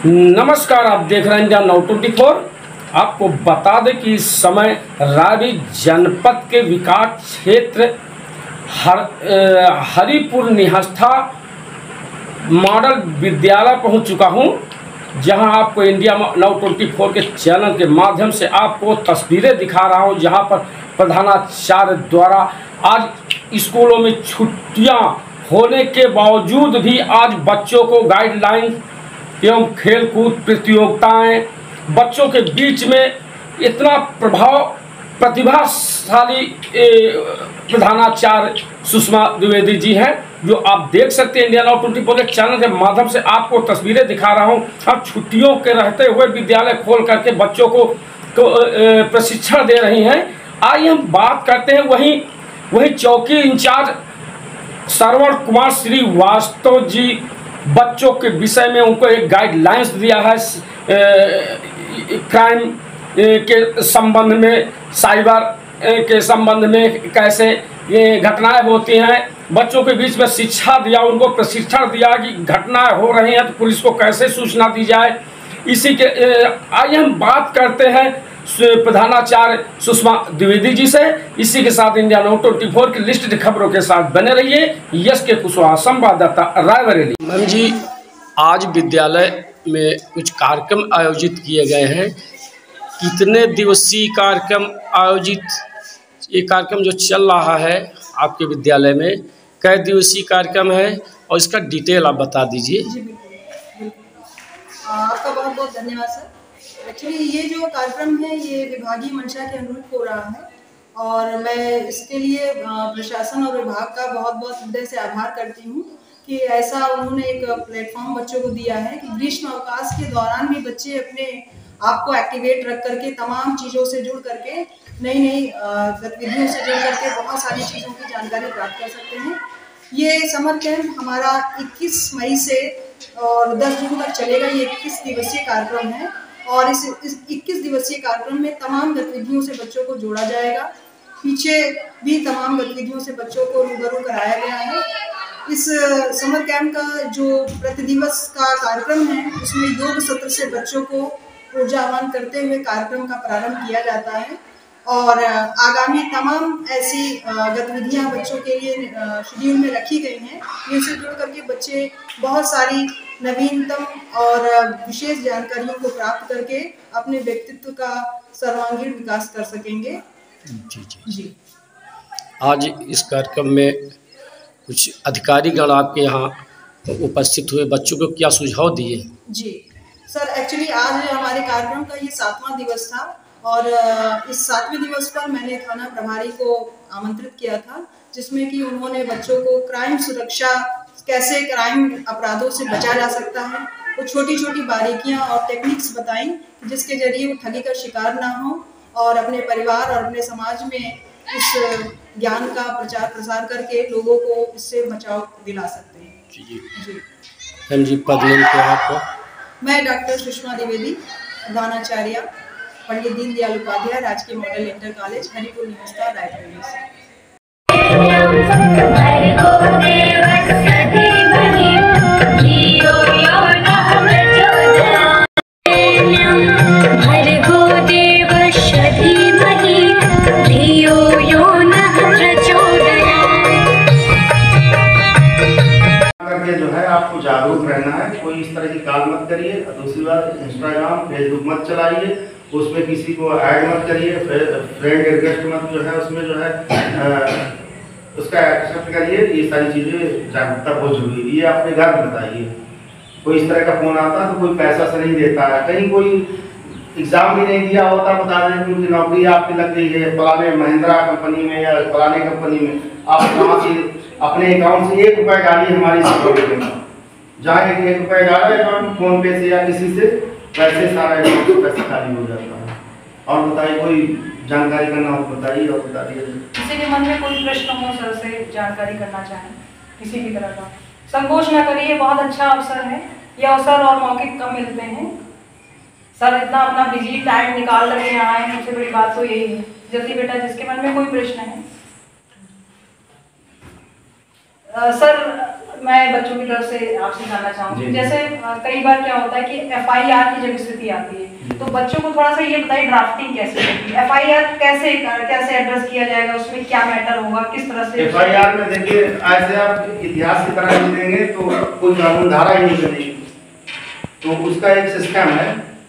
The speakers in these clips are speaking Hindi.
नमस्कार, आप देख रहे हैं इंडिया नाउ 24। आपको बता दें कि इस समय रायबी जनपद के विकास क्षेत्र हरिपुर निहस्था मॉडल विद्यालय पहुंच चुका हूं, जहां आपको इंडिया नाउ 24 के चैनल के माध्यम से आपको तस्वीरें दिखा रहा हूं, जहां पर प्रधानाचार्य द्वारा आज स्कूलों में छुट्टियां होने के बावजूद भी आज बच्चों को गाइडलाइन एवं खेलकूद प्रतियोगिताएं, बच्चों के बीच में इतना प्रतिभाशाली प्रधानाचार्य सुषमा द्विवेदी जी हैं, जो आप देख सकते हैं इंडिया नाउ 24 के चैनल के माध्यम से आपको तस्वीरें दिखा रहा हूं। अब छुट्टियों के रहते हुए विद्यालय खोल करके बच्चों को प्रशिक्षण दे रही हैं। आइए हम बात करते हैं वही चौकी इंचार्ज श्रवण कुमार श्रीवास्तव जी बच्चों के विषय में उनको एक गाइडलाइंस दिया है क्राइम के संबंध में, साइबर के संबंध में कैसे ये घटनाएं होती हैं, बच्चों के बीच में शिक्षा दिया, उनको प्रशिक्षण दिया कि घटनाएं हो रही हैं तो पुलिस को कैसे सूचना दी जाए। इसी के आइए हम बात करते हैं प्रधानाचार्य सुषमा द्विवेदी जी से। इसी के साथ इंडिया नाउ 24 की लिस्ट खबरों के साथ बने रहिए। यश के कुशवाहा, संवाददाता, रायबरेली। मैम जी, आज विद्यालय में कुछ कार्यक्रम आयोजित किए गए हैं। कितने दिवसीय कार्यक्रम आयोजित, ये कार्यक्रम जो चल रहा है आपके विद्यालय में, कै दिवसीय कार्यक्रम है और इसका डिटेल आप बता दीजिए। जी बिल्कुल, आपका बहुत बहुत धन्यवाद सर। एक्चुअली ये जो कार्यक्रम है ये विभागीय मंशा के अनुरूप हो रहा है और मैं इसके लिए प्रशासन और विभाग का बहुत बहुत हृदय से आभार करती हूँ कि ऐसा उन्होंने एक प्लेटफॉर्म बच्चों को दिया है कि ग्रीष्म अवकाश के दौरान भी बच्चे अपने आप को एक्टिवेट रख करके, तमाम चीज़ों से जुड़ करके, नई नई गतिविधियों से जुड़ करके बहुत सारी चीज़ों की जानकारी प्राप्त कर सकते हैं। ये समर कैंप हमारा 21 मई से और 10 जून तक चलेगा। ये 21 दिवसीय कार्यक्रम है और इस 21 दिवसीय कार्यक्रम में तमाम गतिविधियों से बच्चों को जोड़ा जाएगा। पीछे भी तमाम गतिविधियों से बच्चों को रूबरू कराया गया है। इस समर कैंप का जो प्रतिदिवस का कार्यक्रम है उसमें योग सत्र से बच्चों को ऊर्जावान करते हुए कार्यक्रम का प्रारंभ किया जाता है और आगामी तमाम ऐसी गतिविधियां बच्चों के लिए शेड्यूल में रखी गई हैं, जिनसे जुड़ करके बच्चे बहुत सारी नवीनतम और विशेष जानकारियों को प्राप्त करके अपने व्यक्तित्व का सर्वांगीण विकास कर सकेंगे। जी। आज इस कार्यक्रम में कुछ अधिकारीगण आपके यहाँ उपस्थित हुए, बच्चों को क्या सुझाव दिए? जी सर, एक्चुअली आज हमारे कार्यक्रम का ये 7वां दिवस था और इस 7वें दिवस पर मैंने थाना प्रभारी को आमंत्रित किया था, जिसमें कि उन्होंने बच्चों को क्राइम सुरक्षा, कैसे क्राइम अपराधों से बचा जा सकता है, वो छोटी छोटी बारीकियां और टेक्निक्स बताई जिसके जरिए वो ठगी का शिकार ना हो और अपने परिवार और अपने समाज में इस ज्ञान का प्रचार प्रसार करके लोगों को इससे बचाव दिला सकते हैं। जी जी, पद मिलते हैं आपको? मैं डॉक्टर सुषमा द्विवेदी, प्रधानाचार्य पंडित दीनदयाल उपाध्याय राजकीय model inter college, Haripur Nihastha, Raebareli से। जो है आपको जागरूक रहना है, कोई इस तरह की कॉल मत करिए। दूसरी बात, इंस्टाग्राम फेसबुक मत चलाइए, उसमें किसी को ऐड मत करिए, फ्रेंड रिक्वेस्ट मत जो है उसमें जो है उसका एक्सेप्ट करिए। ये सारी चीज़ें जागरूकता बहुत जरूरी है। ये अपने घर में बताइए, कोई इस तरह का फोन आता है तो कोई पैसा से नहीं देता है, कहीं कोई एग्जाम भी नहीं दिया होता, बता दें कि उनकी नौकरी आपकी लग गई है फलाने महिंद्रा कंपनी में या फलाने कंपनी में, आप वहाँ से अपने अकाउंट से 1 रुपया डालिए हमारी सिक्योरिटी में, जहाँ 1 रुपया डाला अकाउंट फोन पे से या किसी से, वैसे सारा अकाउंट से पैसा खाली हो जाता है। और बताइए, कोई जानकारी करना हो बताइए और बता दीजिए। किसी के मन में कोई प्रश्न हो, सर से जानकारी करना चाहें किसी भी तरह का, संकोच न करिए, बहुत अच्छा अवसर है। ये अवसर और मौके कम मिलते हैं। सर इतना अपना बिजी टाइम निकाल करके यहाँ आए, सबसे बड़ी बात तो यही है। जल्दी बेटा, जिसके मन में कोई प्रश्न है। सर मैं बच्चों की तरफ से आपसे जानना चाहूँगी, जैसे कई बार क्या होता है कि FIR की जब स्थिति आती है तो बच्चों को थोड़ा सा ये बताइए ड्राफ्टिंग कैसे होगी, FIR कैसे एड्रेस किया जाएगा, उसमें क्या मैटर होगा, किस तरह से? FIR में देखिए ऐसे आप इतिहास की तरह लिखेंगे तो कोई कानून धारा ही नहीं बनेगी। तो उसका एक सिस्टम है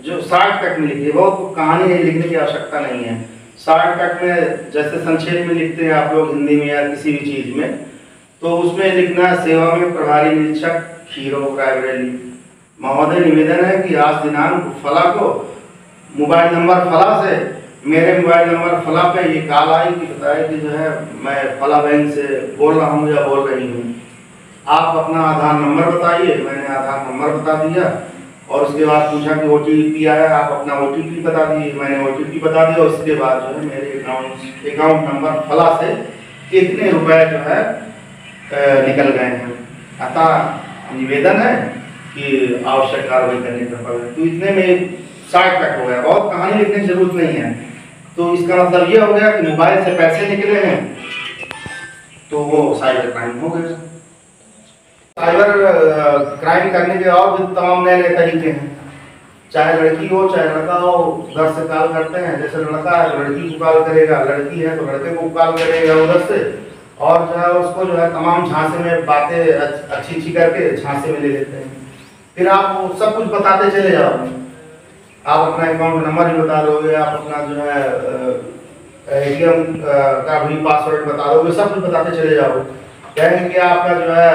जो शॉर्टकट में लिखिए, बहुत कहानी लिखने की आवश्यकता नहीं है। शॉर्टकट में जैसे संक्षेप में लिखते हैं आप लोग हिंदी में या किसी भी चीज में, तो उसमें लिखना सेवा में प्रभारी निरीक्षक खीरो रायबरेली महोदय निवेदन है कि आज दिनांक फला को मोबाइल नंबर फला से मेरे मोबाइल नंबर फला पे ये कॉल आई कि बताया कि जो है मैं फला बैंक से बोल रहा हूँ या बोल रही हूँ, आप अपना आधार नंबर बताइए। मैंने आधार नंबर बता दिया और उसके बाद पूछा कि OTP आया, आप अपना OTP बता दिए। मैंने OTP बता दिया। उसके बाद जो है मेरे अकाउंट नंबर फला से इतने रुपए जो है निकल गए हैं। अतः निवेदन है कि आवश्यक कार्रवाई करने का पड़ेगा। तो इतने में शॉर्टकट हो गया, बहुत कहानी लिखने की जरूरत नहीं है। तो इसका मतलब ये हो गया कि मोबाइल से पैसे निकले हैं तो वो साइबर क्राइम हो गया। साइबर क्राइम करने के और भी तमाम नए नए तरीके हैं, चाहे लड़की हो चाहे लड़का हो, घर से कॉल करते हैं। जैसे लड़का है तो लड़की को कॉल करेगा, लड़की है तो लड़के को कॉल करेगा उधर से, और जो है उसको जो है तमाम झांसे में बातें अच्छी करके झांसे में ले लेते हैं। फिर आप सब कुछ बताते चले जाओगे, आप अपना अकाउंट नंबर भी बता दोगे, आप अपना जो है ATM का भी पासवर्ड बता दोगे, सब कुछ बताते चले जाओगे। कहेंगे कि आपका जो है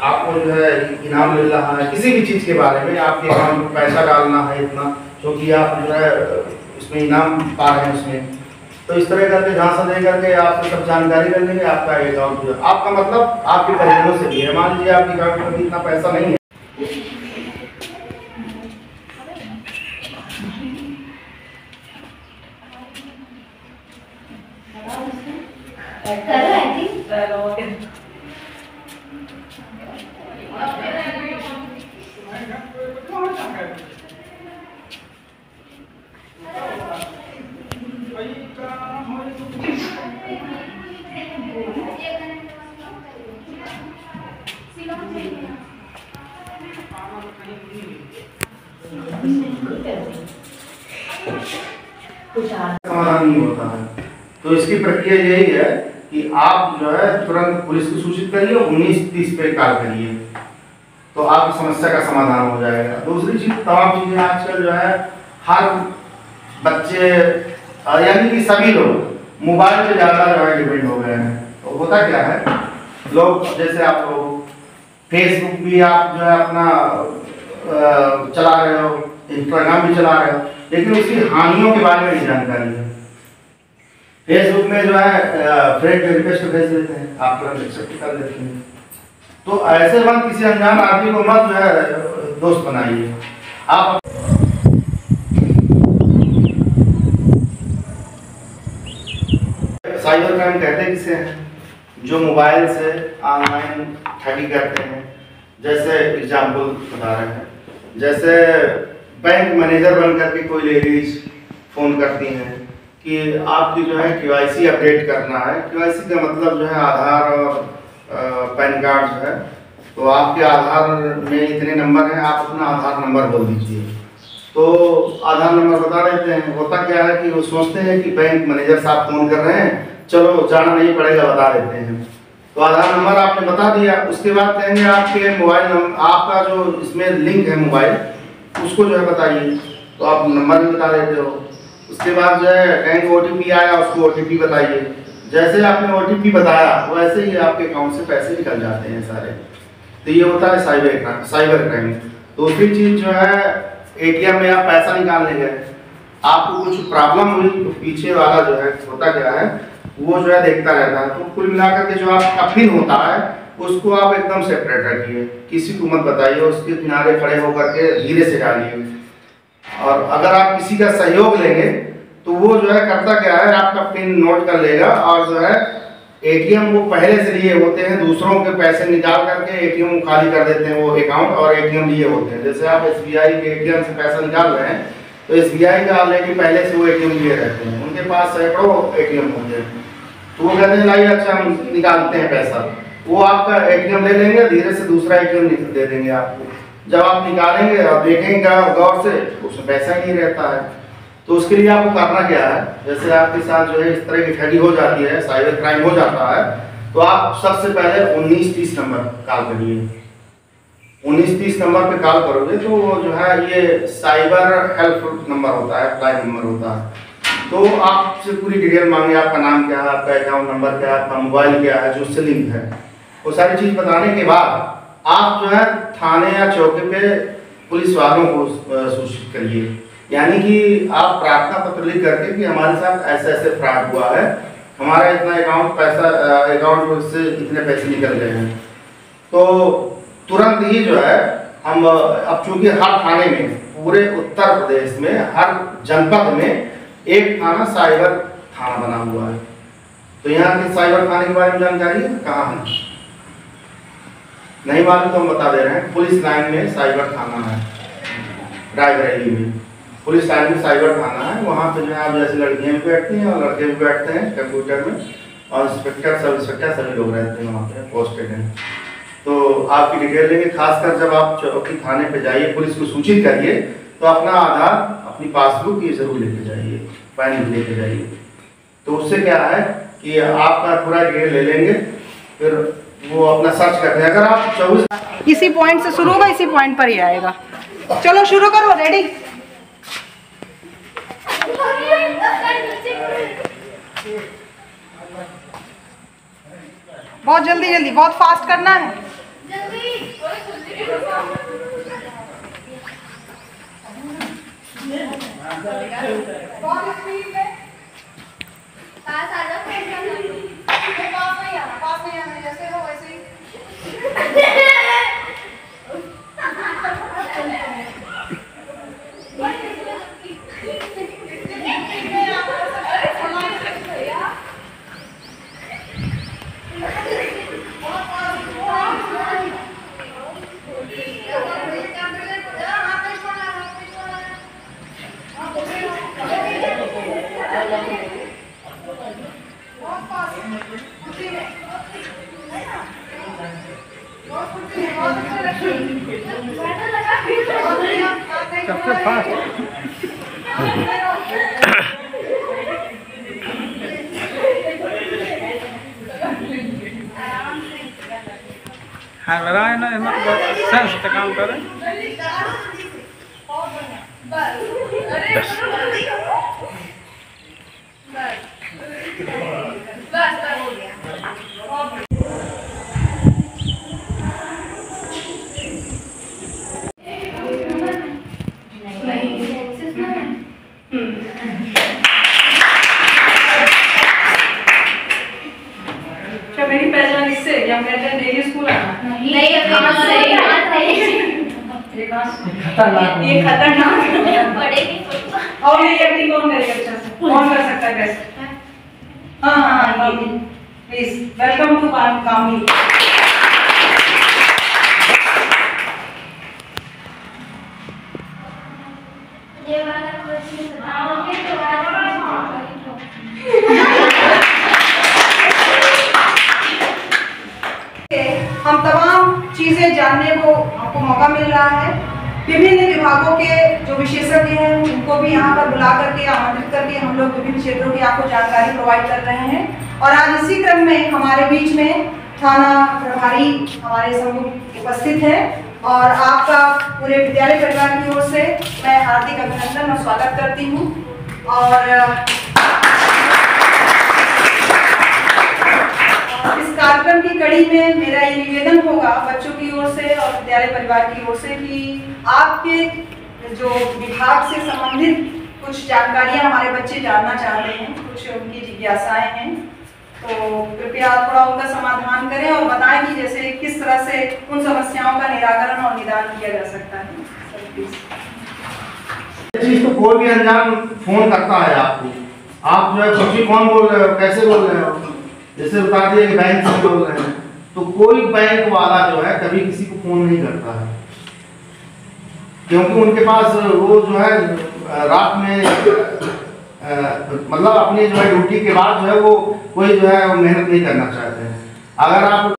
आपको जो है इनाम मिल रहा है किसी भी चीज़ के बारे में, आपके अकाउंट में पैसा डालना है इतना, क्योंकि आप जो है उसमें इनाम पा रहे हैं उसमें। तो इस तरह करके झांसा दे करके आपसे सब जानकारी कर लेंगे। आपका अकाउंट जो है आपका मतलब आपके परिजनों से भी है। मान लीजिए आपके अकाउंट में इतना पैसा नहीं है, समाधान नहीं होता है। तो इसकी प्रक्रिया यही है कि आप जो है तुरंत पुलिस को सूचित करिए, 1930 पे कॉल करिए, तो आपकी समस्या का समाधान हो जाएगा। दूसरी चीज, तमाम चीजें आजकल जो है हर बच्चे यानी कि सभी लोग मोबाइल पे ज्यादा जो है डिपेंड हो गए हैं। तो होता क्या है, लोग जैसे आप लोग फेसबुक भी आप जो है अपना चला रहे हो, इंस्टाग्राम भी चला रहे हो, लेकिन उसकी हानियों के बारे में नहीं जानकारी है। फेसबुक में जो है फ्रेंड रिक्वेस्ट भेज देते हैं, आप तुरंत एक्सेप्ट कर देते हैं। तो ऐसे वक्त किसी अनजान आदमी को मत जो है दोस्त बनाइए। आप साइबर क्राइम कहते किसे हैं? जो मोबाइल से ऑनलाइन ठगी करते हैं। जैसे एग्जाम्पल बता रहे हैं, जैसे बैंक मैनेजर बन करके कोई लेडीज फ़ोन करती हैं कि आपकी जो है KYC अपडेट करना है। KYC का मतलब जो है आधार और पैन कार्ड जो है, तो आपके आधार में इतने नंबर हैं, आप अपना आधार नंबर बोल दीजिए। तो आधार नंबर बता देते हैं। होता क्या है कि वो सोचते हैं कि बैंक मैनेजर साहब फ़ोन कर रहे हैं, चलो जाना नहीं पड़ेगा, बता देते हैं। तो आधार नंबर आपने बता दिया, उसके बाद कहेंगे आपके मोबाइल नंबर, आपका जो इसमें लिंक है मोबाइल, उसको जो है बताइए, तो आप नंबर भी बता देते हो। उसके बाद जो है कहेंगे OTP आया, उसको OTP बताइए। जैसे आपने OTP बताया वैसे ही आपके अकाउंट से पैसे निकल जाते हैं सारे। तो ये होता है साइबर क्राइम। दूसरी चीज़ जो है, ATM में आप पैसा निकालने गए, आपको कुछ प्रॉब्लम हुई, तो पीछे वाला जो है होता क्या है, वो जो है देखता रहता है। तो कुल मिलाकर के जो आपका पिन होता है उसको आप एकदम सेपरेट रखिए, किसी को मत बताइए, उसके किनारे खड़े होकर के धीरे से डालिए। और अगर आप किसी का सहयोग लेंगे तो वो जो है करता क्या है, आपका पिन नोट कर लेगा और जो है ATM वो पहले से लिए होते हैं, दूसरों के पैसे निकाल करके ATM को खाली कर देते हैं वो अकाउंट, और ATM लिए होते हैं। जैसे आप SBI के ATM से पैसा निकाल रहे हैं तो SBI का ऑलरेडी पहले से वो ATM लिए रहते हैं, उनके पास सैकड़ों ATM होते हैं। तो वो कहते हैं लाइए अच्छा हम निकालते हैं पैसा, वो आपका ATM ले लेंगे, धीरे से दूसरा ATM दे देंगे आपको। जब आप निकालेंगे और देखेंगे गौर से, उसमें पैसा ही नहीं रहता है। तो उसके लिए आपको करना क्या है, जैसे आपके साथ जो है इस तरह की ठगी हो जाती है, साइबर क्राइम हो जाता है, तो आप सबसे पहले 1930 नंबर कॉल करिए। 1930 नंबर पे कॉल करोगे तो जो है ये साइबर हेल्प नंबर होता है, हेल्पलाइन नंबर होता है। तो आपसे पूरी डिटेल मांगे, आपका नाम क्या है, आपका अकाउंट नंबर क्या है, आपका मोबाइल क्या है जो उससे लिंक है, वो सारी चीज़ बताने के बाद आप जो है थाने या चौकी पे पुलिस वालों को सूचित करिए। यानी कि आप प्रार्थना पत्र लिख करके कि हमारे साथ ऐसे ऐसे फ्रॉड हुआ है, हमारा इतना अकाउंट से इतने पैसे निकल गए हैं। तो तुरंत ही जो है हम अब चूंकि हर थाने में, पूरे उत्तर प्रदेश में हर जनपद में एक थाना साइबर थाना बना हुआ है। तो यहाँ के साइबर थाने के बारे में जानकारी है कहाँ है? नहीं मालूम तो हम बता दे रहे हैं। पुलिस लाइन में साइबर थाना है, रायबरेली में पुलिस लाइन में साइबर थाना है। वहाँ पे जो है आप जैसे लड़कियाँ भी बैठती हैं और लड़के भी बैठते हैं कंप्यूटर में, और इंस्पेक्टर सब इंस्पेक्टर सभी लोग रहते हैं वहाँ पे, पोस्टेड हैं। तो आपकी डिटेल लेंगे, खासकर जब आप चौकी थाने पे जाइए, पुलिस को सूचित करिए तो अपना आधार, अपनी पासबुक ये जरूर लेके जाइए, पैन भी लेके जाइए। तो उससे क्या है कि आपका पूरा डिटेल ले लेंगे, फिर वो अपना सर्च करते हैं। अगर आप 24 इसी पॉइंट से शुरू होगा, इसी पॉइंट पर ही आएगा। चलो शुरू करो, रेडी? बहुत जल्दी जल्दी, बहुत फास्ट करना है। बहुत स्पीड में पास आ जाओ, पास नहीं आना, जैसे हो वैसे ही। सबसे फास्ट हाँ लगाए ना, सेंस तो काम करे। मेरी पहचान इससे या मैं डेली स्कूल आना नहीं, ये खतरनाक पढ़ेगी और ये एक्टिंग कौन करेगा? अच्छा से कौन कर सकता है? कैसे? हाँ हाँ, प्लीज वेलकम टू कामी। ये वाला क्वेश्चन बताओगे तो हम तमाम चीजें जानने को आपको मौका मिल रहा है। विभिन्न विभागों के जो विशेषज्ञ हैं उनको भी यहाँ पर बुला करके, आमंत्रित करके हम लोग विभिन्न क्षेत्रों की आपको जानकारी प्रोवाइड कर रहे हैं। और आज इसी क्रम में हमारे बीच में थाना प्रभारी हमारे समूह उपस्थित है और आपका पूरे विद्यालय परिवार की ओर से मैं हार्दिक अभिनंदन और स्वागत करती हूँ। और इस कार्यक्रम की कड़ी में मेरा ये निवेदन होगा बच्चों की ओर से और विद्यालय परिवार की ओर से कि आपके जो विभाग से संबंधित कुछ जानकारियां हमारे बच्चे जानना चाहते हैं, कुछ उनकी जिज्ञासाएं हैं, तो कृपया थोड़ा उनका समाधान करें और बताएं कि जैसे किस तरह से उन समस्याओं का निराकरण और निदान किया जा सकता है। चीज तो कोई भी अनजान फोन करता है आपको, आप जो है कुछ कौन बोल रहे हो, कैसे बोल रहे हो, जैसे बता दिए कि बैंक से बोल रहे हैं, तो कोई बैंक वाला जो है कभी किसी को फोन नहीं करता है, क्योंकि उनके पास वो जो है रात में मतलब अपनी जो है ड्यूटी के बाद जो है वो कोई जो है मेहनत नहीं करना चाहते हैं। अगर आप